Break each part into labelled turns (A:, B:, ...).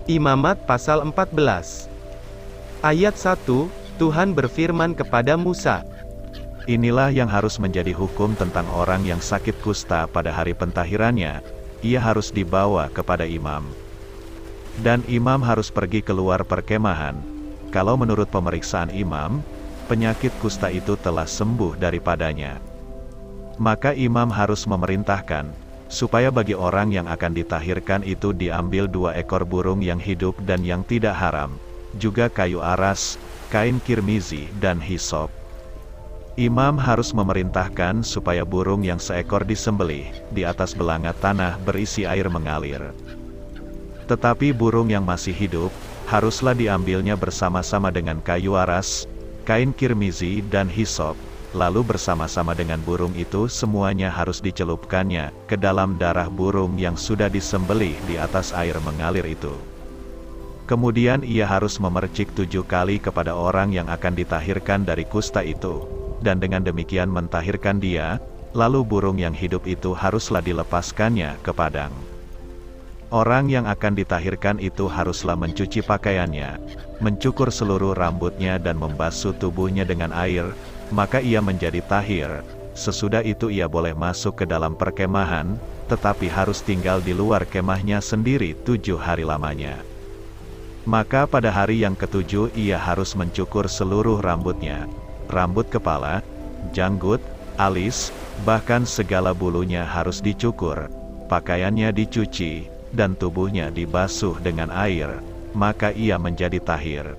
A: Imamat pasal 14. Ayat 1, Tuhan berfirman kepada Musa.
B: Inilah yang harus menjadi hukum tentang orang yang sakit kusta pada hari pentahirannya. Ia harus dibawa kepada imam. Dan imam harus pergi keluar perkemahan. Kalau menurut pemeriksaan imam, penyakit kusta itu telah sembuh daripadanya. Maka imam harus memerintahkan, supaya bagi orang yang akan ditahirkan itu diambil 2 ekor burung yang hidup dan yang tidak haram, juga kayu aras, kain kirmizi dan hisop. Imam harus memerintahkan supaya burung yang seekor disembelih, di atas belanga tanah berisi air mengalir. Tetapi burung yang masih hidup, haruslah diambilnya bersama-sama dengan kayu aras, kain kirmizi dan hisop, lalu bersama-sama dengan burung itu semuanya harus dicelupkannya ke dalam darah burung yang sudah disembelih di atas air mengalir itu. Kemudian ia harus memercik 7 kali kepada orang yang akan ditahirkan dari kusta itu, dan dengan demikian mentahirkan dia, lalu burung yang hidup itu haruslah dilepaskannya ke padang. Orang yang akan ditahirkan itu haruslah mencuci pakaiannya, mencukur seluruh rambutnya dan membasuh tubuhnya dengan air, maka ia menjadi tahir. Sesudah itu ia boleh masuk ke dalam perkemahan, tetapi harus tinggal di luar kemahnya sendiri 7 hari lamanya. Maka pada hari yang ke-7 ia harus mencukur seluruh rambutnya, rambut kepala, janggut, alis, bahkan segala bulunya harus dicukur, pakaiannya dicuci, dan tubuhnya dibasuh dengan air, maka ia menjadi tahir.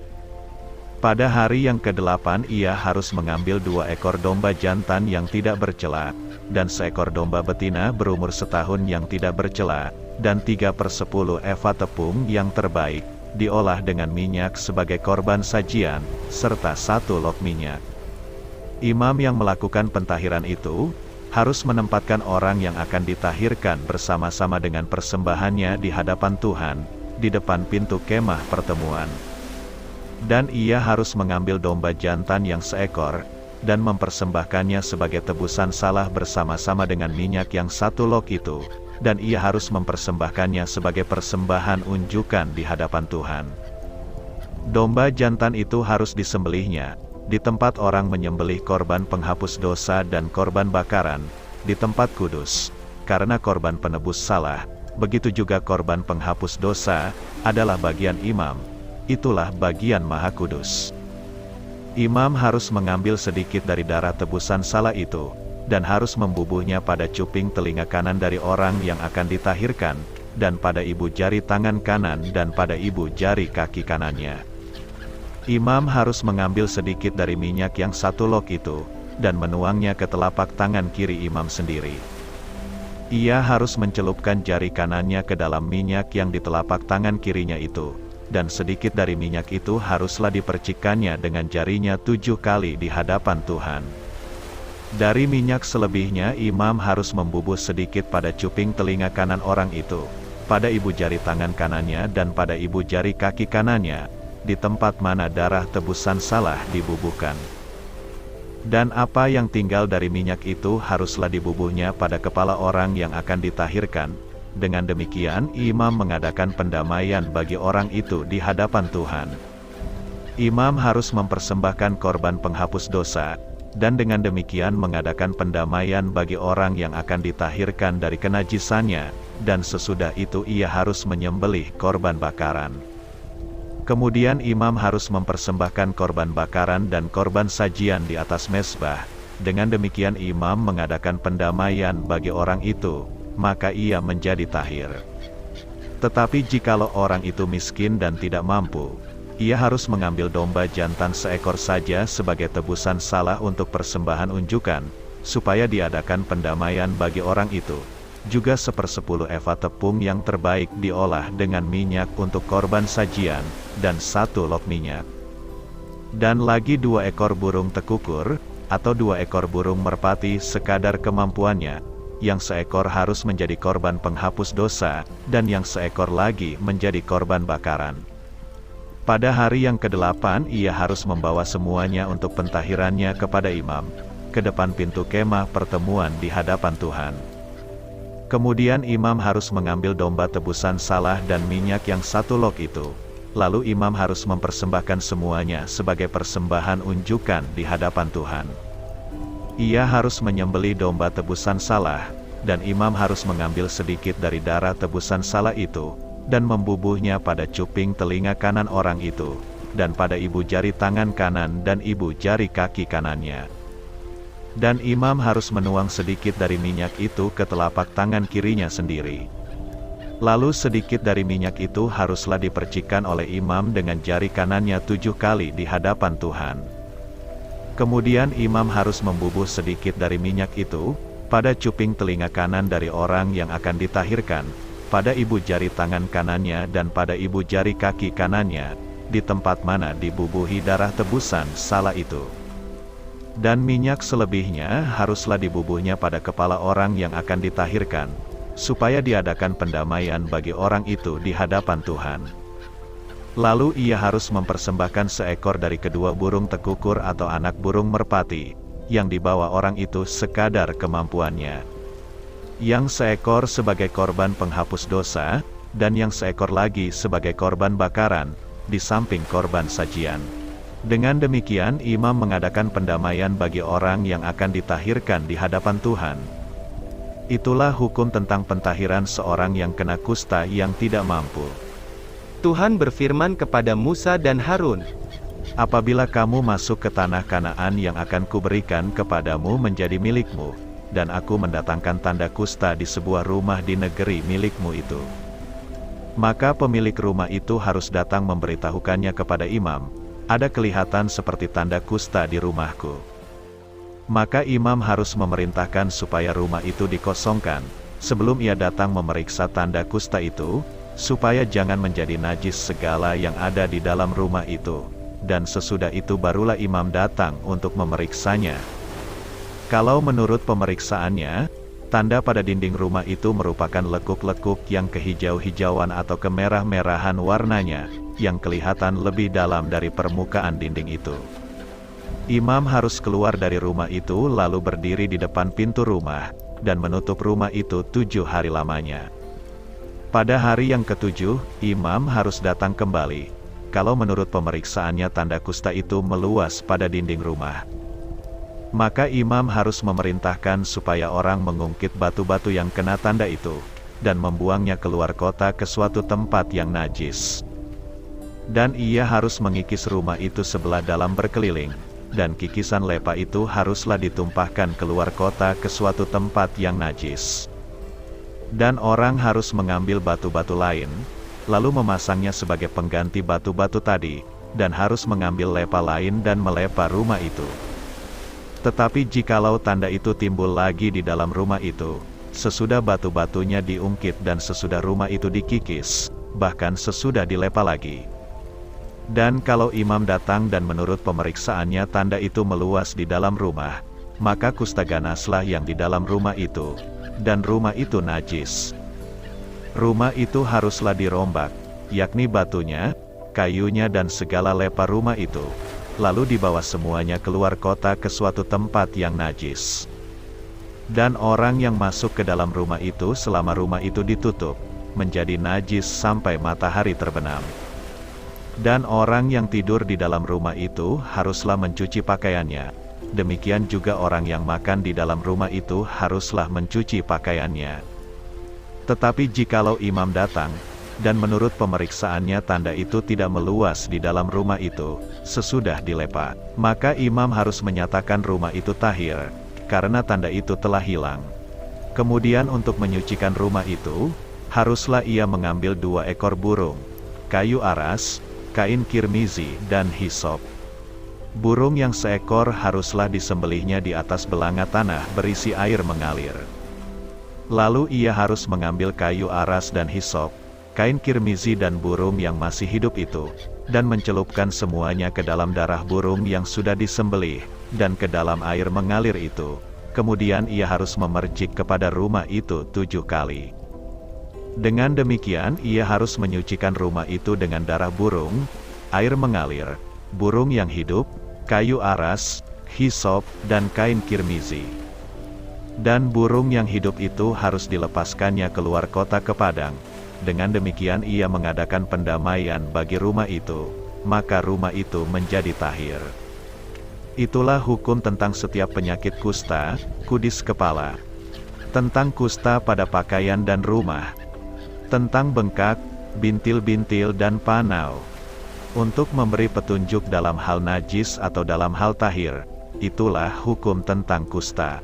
B: Pada hari yang ke-8 ia harus mengambil 2 ekor domba jantan yang tidak bercela, dan 1 ekor domba betina berumur setahun yang tidak bercela, dan 3/10 eva tepung yang terbaik, diolah dengan minyak sebagai korban sajian, serta 1 log minyak. Imam yang melakukan pentahiran itu, harus menempatkan orang yang akan ditahirkan bersama-sama dengan persembahannya di hadapan Tuhan, di depan pintu kemah pertemuan. Dan ia harus mengambil domba jantan yang 1 ekor, dan mempersembahkannya sebagai tebusan salah bersama-sama dengan minyak yang 1 log itu, dan ia harus mempersembahkannya sebagai persembahan unjukan di hadapan Tuhan. Domba jantan itu harus disembelihnya di tempat orang menyembelih korban penghapus dosa dan korban bakaran, di tempat kudus, karena korban penebus salah, begitu juga korban penghapus dosa, adalah bagian imam, itulah bagian maha kudus. Imam harus mengambil sedikit dari darah tebusan salah itu, dan harus membubuhnya pada cuping telinga kanan dari orang yang akan ditahirkan, dan pada ibu jari tangan kanan dan pada ibu jari kaki kanannya. Imam harus mengambil sedikit dari minyak yang 1 log itu, dan menuangnya ke telapak tangan kiri imam sendiri. Ia harus mencelupkan jari kanannya ke dalam minyak yang di telapak tangan kirinya itu, dan sedikit dari minyak itu haruslah dipercikkannya dengan jarinya 7 kali di hadapan Tuhan. Dari minyak selebihnya imam harus membubuh sedikit pada cuping telinga kanan orang itu, pada ibu jari tangan kanannya dan pada ibu jari kaki kanannya, di tempat mana darah tebusan salah dibubuhkan. Dan apa yang tinggal dari minyak itu haruslah dibubuhnya pada kepala orang yang akan ditahirkan. Dengan demikian imam mengadakan pendamaian bagi orang itu di hadapan Tuhan. Imam harus mempersembahkan korban penghapus dosa, dan dengan demikian mengadakan pendamaian bagi orang yang akan ditahirkan dari kenajisannya, dan sesudah itu ia harus menyembelih korban bakaran. Kemudian imam harus mempersembahkan korban bakaran dan korban sajian di atas mezbah. Dengan demikian imam mengadakan pendamaian bagi orang itu, maka ia menjadi tahir. Tetapi jikalau orang itu miskin dan tidak mampu, ia harus mengambil domba jantan 1 ekor saja sebagai tebusan salah untuk persembahan unjukan, supaya diadakan pendamaian bagi orang itu. Juga 1/10 eva tepung yang terbaik diolah dengan minyak untuk korban sajian, dan 1 log minyak. Dan lagi 2 ekor burung tekukur, atau 2 ekor burung merpati sekadar kemampuannya, yang 1 ekor harus menjadi korban penghapus dosa, dan yang 1 ekor lagi menjadi korban bakaran. Pada hari yang ke-8 ia harus membawa semuanya untuk pentahirannya kepada imam, ke depan pintu kemah pertemuan di hadapan Tuhan. Kemudian imam harus mengambil domba tebusan salah dan minyak yang 1 log itu. Lalu imam harus mempersembahkan semuanya sebagai persembahan unjukan di hadapan Tuhan. Ia harus menyembelih domba tebusan salah, dan imam harus mengambil sedikit dari darah tebusan salah itu, dan membubuhnya pada cuping telinga kanan orang itu, dan pada ibu jari tangan kanan dan ibu jari kaki kanannya. Dan imam harus menuang sedikit dari minyak itu ke telapak tangan kirinya sendiri. Lalu sedikit dari minyak itu haruslah dipercikkan oleh imam dengan jari kanannya 7 kali di hadapan Tuhan. Kemudian imam harus membubuh sedikit dari minyak itu, pada cuping telinga kanan dari orang yang akan ditahirkan, pada ibu jari tangan kanannya dan pada ibu jari kaki kanannya, di tempat mana dibubuhi darah tebusan salah itu. Dan minyak selebihnya haruslah dibubuhnya pada kepala orang yang akan ditahirkan, supaya diadakan pendamaian bagi orang itu di hadapan Tuhan. Lalu ia harus mempersembahkan seekor dari kedua burung tekukur atau anak burung merpati, yang dibawa orang itu sekadar kemampuannya. Yang seekor sebagai korban penghapus dosa, dan yang seekor lagi sebagai korban bakaran, di samping korban sajian. Dengan demikian imam mengadakan pendamaian bagi orang yang akan ditahirkan di hadapan Tuhan. Itulah hukum tentang pentahiran seorang yang kena kusta yang tidak mampu.
A: Tuhan berfirman kepada Musa dan Harun,
B: Apabila kamu masuk ke tanah Kanaan yang akan kuberikan kepadamu menjadi milikmu, dan aku mendatangkan tanda kusta di sebuah rumah di negeri milikmu itu, maka pemilik rumah itu harus datang memberitahukannya kepada imam, ada kelihatan seperti tanda kusta di rumahku. Maka imam harus memerintahkan supaya rumah itu dikosongkan, sebelum ia datang memeriksa tanda kusta itu, supaya jangan menjadi najis segala yang ada di dalam rumah itu, dan sesudah itu barulah imam datang untuk memeriksanya. Kalau menurut pemeriksaannya, tanda pada dinding rumah itu merupakan lekuk-lekuk yang kehijau-hijauan atau kemerah-merahan warnanya, yang kelihatan lebih dalam dari permukaan dinding itu. Imam harus keluar dari rumah itu lalu berdiri di depan pintu rumah, dan menutup rumah itu 7 hari lamanya. Pada hari yang ke-7, imam harus datang kembali, kalau menurut pemeriksaannya tanda kusta itu meluas pada dinding rumah. Maka imam harus memerintahkan supaya orang mengungkit batu-batu yang kena tanda itu, dan membuangnya keluar kota ke suatu tempat yang najis. Dan ia harus mengikis rumah itu sebelah dalam berkeliling, dan kikisan lepa itu haruslah ditumpahkan keluar kota ke suatu tempat yang najis. Dan orang harus mengambil batu-batu lain, lalu memasangnya sebagai pengganti batu-batu tadi, dan harus mengambil lepa lain dan melepa rumah itu. Tetapi jikalau tanda itu timbul lagi di dalam rumah itu, sesudah batu-batunya diungkit dan sesudah rumah itu dikikis, bahkan sesudah dilepa lagi. Dan kalau imam datang dan menurut pemeriksaannya tanda itu meluas di dalam rumah, maka kusta ganaslah yang di dalam rumah itu, dan rumah itu najis. Rumah itu haruslah dirombak, yakni batunya, kayunya dan segala lepa rumah itu, lalu dibawa semuanya keluar kota ke suatu tempat yang najis. Dan orang yang masuk ke dalam rumah itu selama rumah itu ditutup, menjadi najis sampai matahari terbenam. Dan orang yang tidur di dalam rumah itu haruslah mencuci pakaiannya. Demikian juga orang yang makan di dalam rumah itu haruslah mencuci pakaiannya. Tetapi jikalau imam datang, dan menurut pemeriksaannya tanda itu tidak meluas di dalam rumah itu, sesudah dilepa, maka imam harus menyatakan rumah itu tahir, karena tanda itu telah hilang. Kemudian untuk menyucikan rumah itu, haruslah ia mengambil 2 ekor burung, kayu aras, kain kirmizi, dan hisop. Burung yang seekor haruslah disembelihnya di atas belanga tanah berisi air mengalir. Lalu ia harus mengambil kayu aras dan hisop, kain kirmizi dan burung yang masih hidup itu, dan mencelupkan semuanya ke dalam darah burung yang sudah disembelih, dan ke dalam air mengalir itu. Kemudian ia harus memercik kepada rumah itu 7 kali. Dengan demikian ia harus menyucikan rumah itu dengan darah burung, air mengalir, burung yang hidup, kayu aras, hisop, dan kain kirmizi. Dan burung yang hidup itu harus dilepaskannya keluar kota ke padang. Dengan demikian ia mengadakan pendamaian bagi rumah itu, maka rumah itu menjadi tahir. Itulah hukum tentang setiap penyakit kusta, kudis kepala. Tentang kusta pada pakaian dan rumah. Tentang bengkak, bintil-bintil dan panau. Untuk memberi petunjuk dalam hal najis atau dalam hal tahir. Itulah hukum tentang kusta.